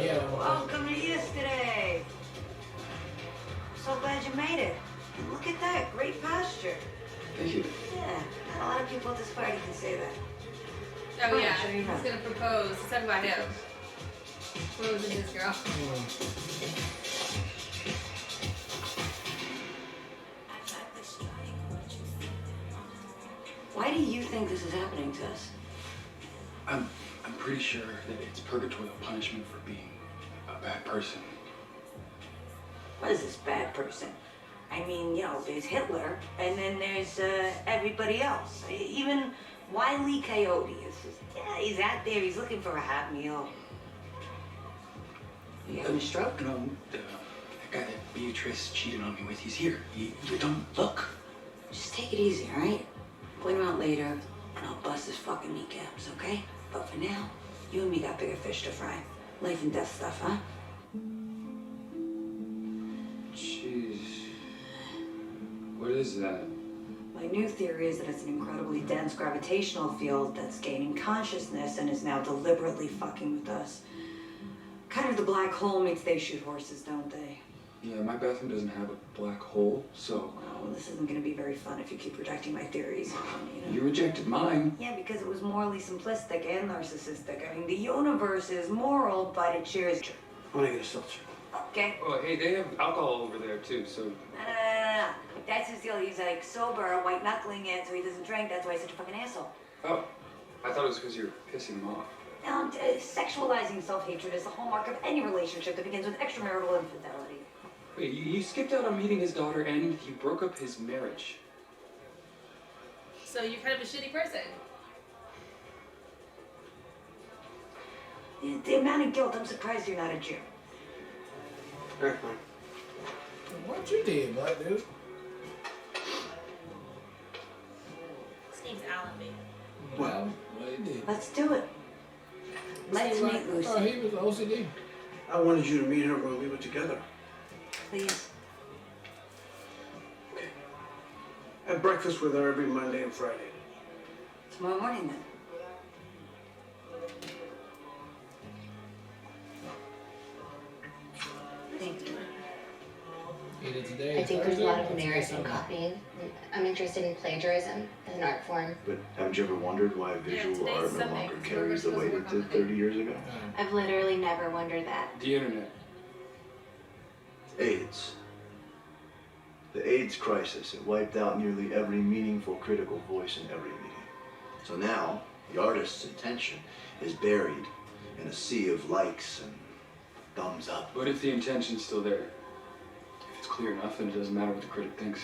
Yeah. Welcome to yesterday. So glad you made it. Look at that, great posture. Thank you. Yeah, not a lot of people at this party can say that. Oh yeah, Sure he's gonna propose. Let's talk about him. Proposing his girl. Why do you think this is happening to us? I'm pretty sure that it's purgatorial punishment for being a bad person. What is this bad person? I mean, you know, there's Hitler, and then there's everybody else. Even Wile E. Coyote is just, yeah, he's out there, he's looking for a hot meal. You having a stroke? No, that guy that Beatrice cheated on me with, he's here. You don't look. Just take it easy, all right? Point him out later, and I'll bust his fucking kneecaps, okay? But for now, you and me got bigger fish to fry. Life and death stuff, huh? Jeez. What is that? My new theory is that it's an incredibly dense gravitational field that's gaining consciousness and is now deliberately fucking with us. Kind of the black hole meets they shoot horses, don't they? Yeah, my bathroom doesn't have a black hole, so... Well, this isn't going to be very fun if you keep rejecting my theories. You know? You rejected mine. Yeah, because it was morally simplistic and narcissistic. I mean, the universe is moral, but it shares... I want to get a seltzer. Okay. Oh, hey, they have alcohol over there, too, so... No. That's his deal. He's like sober, white knuckling it, so he doesn't drink. That's why he's such a fucking asshole. Oh, I thought it was because you were pissing him off. Now, sexualizing self-hatred is the hallmark of any relationship that begins with extramarital infidelity. Wait, you skipped out on meeting his daughter and you broke up his marriage. So you're kind of a shitty person. The amount of guilt, I'm surprised you're not a Jew. Eric, man. What you did, black dude? His name's Allenby. Well, what he did? Let's do it. Let's meet I thought Lucy. he was OCD. I wanted you to meet her when we were together. Please. Okay. Have breakfast with her every Monday and Friday. Tomorrow morning, then. Thank you. Either today I think there's a lot of Thursday, or merit in Sunday. copying. I'm interested in plagiarism as an art form. But haven't you ever wondered why visual today's art no Sunday, longer so carries the we're weight supposed it to did work on 30 years ago? I've literally never wondered that. The internet. AIDS. The AIDS crisis, it wiped out nearly every meaningful critical voice in every meeting. So now, the artist's intention is buried in a sea of likes and thumbs up. But if the intention's still there, if it's clear enough, then it doesn't matter what the critic thinks.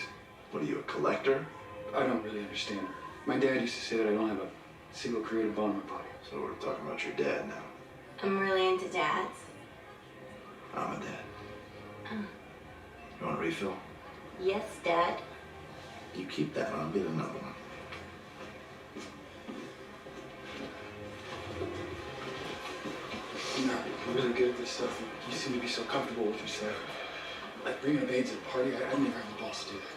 What are you, a collector? I don't really understand. My dad used to say that I don't have a single creative bone in my body. So we're talking about your dad now. I'm really into dads. I'm a dad. You want a refill? Yes, Dad. You keep that and I'll get another one. You know, you're really good at this stuff. You seem to be so comfortable with yourself. Like bringing up AIDS at a party, I'd never have the balls to do that.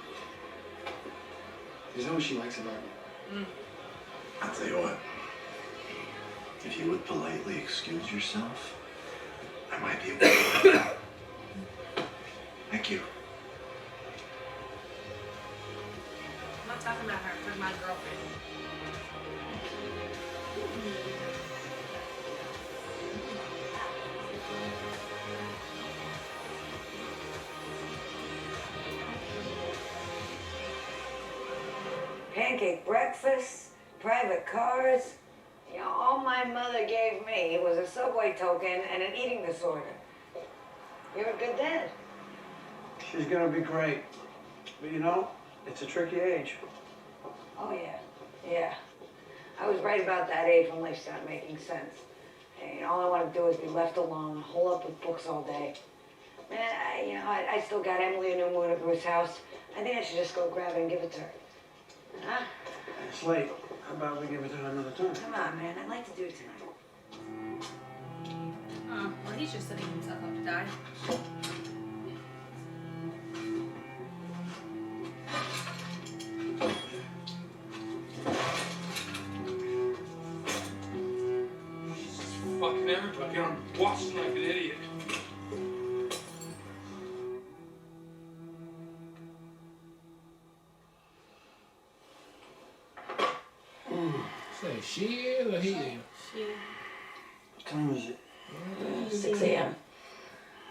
Is that what she likes about you? I'll tell you what. If you would politely excuse yourself, I might be able to. Thank you. I'm not talking about her, I'm talking about my girlfriend. Pancake breakfast, private cars. You know, all my mother gave me was a subway token and an eating disorder. You're a good dad. She's gonna be great. But you know, it's a tricky age. Oh, yeah. I was right about that age when life started making sense. And all I want to do is be left alone, hole up with books all day. Man, I still got Emily a new moon at Bruce's house. I think I should just go grab it and give it to her. Huh? It's late. How about we give it to her another time? Come on, man. I'd like to do it tonight. Oh, well, he's just setting himself up to die. Fucking everybody, I'm watching like an idiot. She is or he is? What time is it? 6 a.m.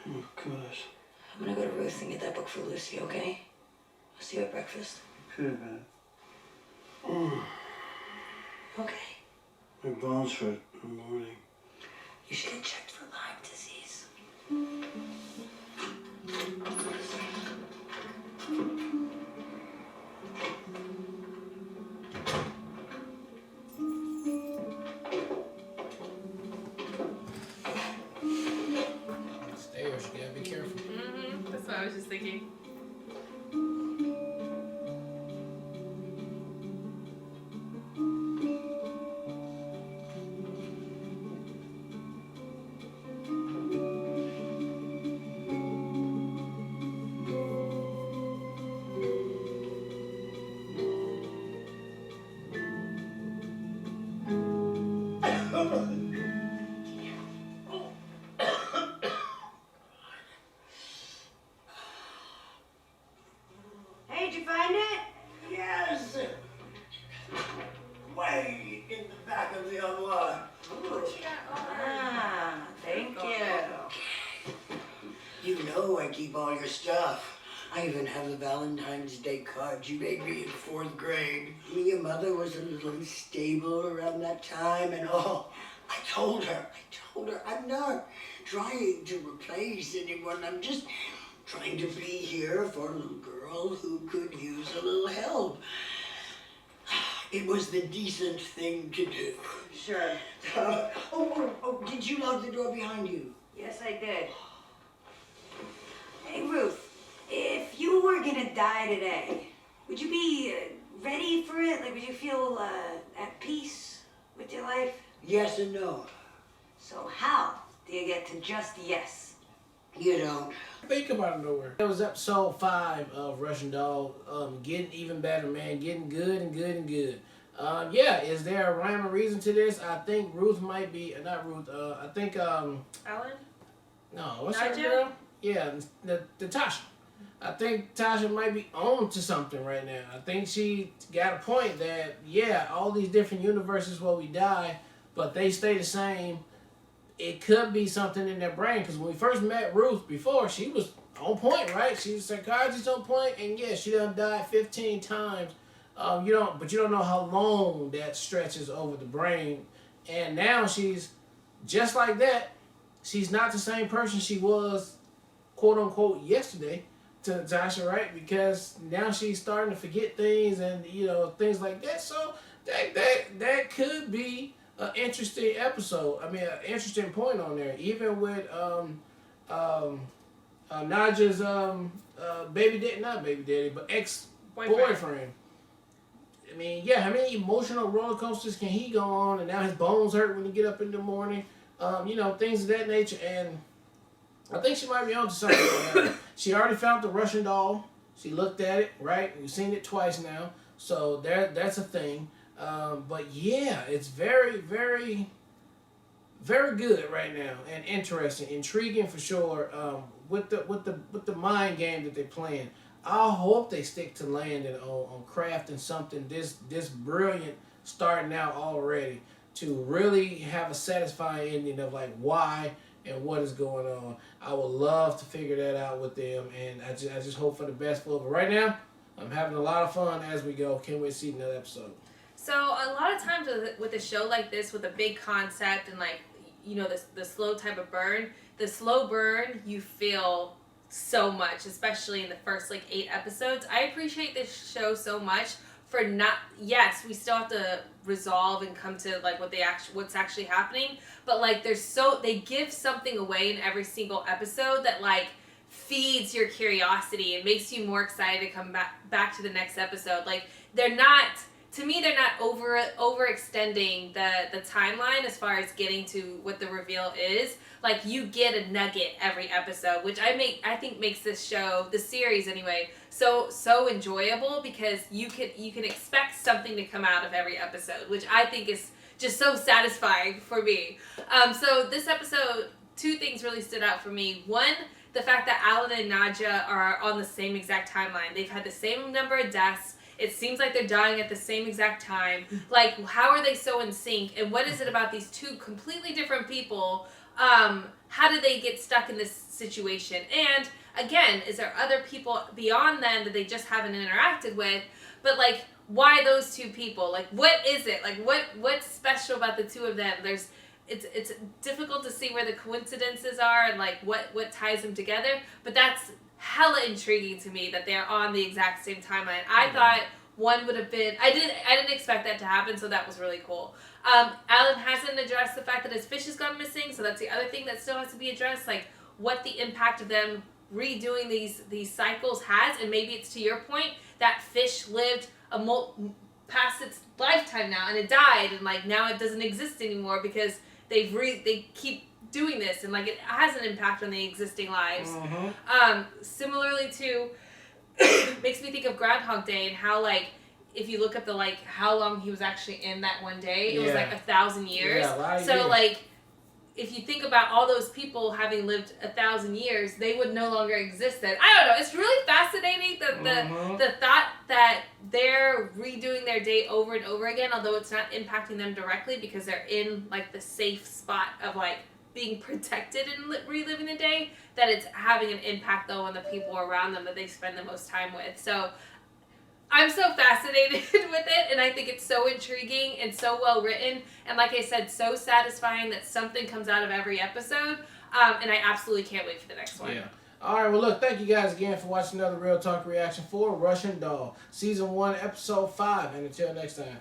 Oh, gosh. I'm gonna go to Ruth and get that book for Lucy, okay? I'll see you at breakfast. Okay, man. Okay. My bones hurt in the morning. You should get checked for Lyme disease. Stairs, you gotta be careful. That's what I was just thinking. Hey, did you find it? Yes! Way in the back of the armoire. Ah, thank you. You know I keep all your stuff. I even have the Valentine's Day cards you made me in 4th grade. Your mother was a little unstable around that time and all. I told her, I'm not trying to replace anyone. I'm just trying to be here for a little girl who could use a little help. It was the decent thing to do. Sure. Oh, did you lock the door behind you? Yes, I did. Hey, Ruth, if you were gonna die today, would you be ready for it? Like, would you feel at peace with your life? Yes and no. So how do you get to just yes? You don't. Think about it nowhere. That was episode 5 of Russian Doll. Getting even better, man. Getting good and good and good. Yeah, is there a rhyme or reason to this? I think Ruth might be, not Ruth, I think, Alan? no, what's her Nadja? girl? Yeah, the Tasha. I think Tasha might be on to something right now. I think she got a point that, yeah, all these different universes where we die, but they stay the same. It could be something in their brain, because when we first met Ruth before, she was on point, right? She's psychologist on point, and yeah, she done died 15 times. But you don't know how long that stretches over the brain. And now she's just like that. She's not the same person she was, quote unquote, yesterday to Tasha, right? Because now she's starting to forget things and things like that. So that could be an interesting episode. I mean, an interesting point on there. Even with Nadja's not baby daddy, but ex-boyfriend. I mean, yeah, how many emotional roller coasters can he go on? And now his bones hurt when you get up in the morning. Things of that nature. And I think she might be on to something. She already found the Russian doll. She looked at it, right? We've seen it twice now. So that's a thing. But yeah, it's very, very, very good right now and interesting, intriguing for sure. With the mind game that they're playing, I hope they stick to landing on crafting something this brilliant, starting out already, to really have a satisfying ending of like why and what is going on. I would love to figure that out with them, and I just hope for the best for it. But right now, I'm having a lot of fun as we go. Can't wait to see another episode. So a lot of times with a show like this, with a big concept and like, the slow type of burn, the slow burn, you feel so much, especially in the first 8 episodes. I appreciate this show so much for yes, we still have to resolve and come to what's actually happening, but they give something away in every single episode that feeds your curiosity and makes you more excited to come back to the next episode. They're not overextending the timeline as far as getting to what the reveal is. You get a nugget every episode, which I think makes this show, the series anyway, so enjoyable, because you can expect something to come out of every episode, which I think is just so satisfying for me. So this episode, 2 things really stood out for me. One, the fact that Alan and Nadja are on the same exact timeline. They've had the same number of deaths, It seems like they're dying at the same exact time. Like, how are they so in sync? And what is it about these two completely different people? How did they get stuck in this situation? And again, is there other people beyond them that they just haven't interacted with? But like, why those two people? Like, what is it? Like, what's special about the two of them? It's difficult to see where the coincidences are and like what ties them together. But that's hella intriguing to me that they're on the exact same timeline. I thought one would have been. I didn't expect that to happen, so that was really cool. Alan hasn't addressed the fact that his fish has gone missing, so that's the other thing that still has to be addressed. Like, what the impact of them redoing these cycles has, and maybe it's to your point that fish lived past its lifetime now, and it died, and like now it doesn't exist anymore because they keep doing this, and like it has an impact on the existing lives. Similarly to makes me think of Groundhog Day and how like if you look at the like how long he was actually in that one day, it was like 1,000 years. So like if you think about all those people having lived 1,000 years, they would no longer exist then. I don't know. It's really fascinating the thought that they're redoing their day over and over again, although it's not impacting them directly because they're in like the safe spot of like being protected and reliving the day, that it's having an impact though on the people around them that they spend the most time with. So I'm so fascinated with it, and I think it's so intriguing and so well written, and like I said, so satisfying that something comes out of every episode, and I absolutely can't wait for the next one. Yeah. All right, well, look, thank you guys again for watching another Real Talk reaction for Russian Doll, Season 1, Episode 5, and until next time.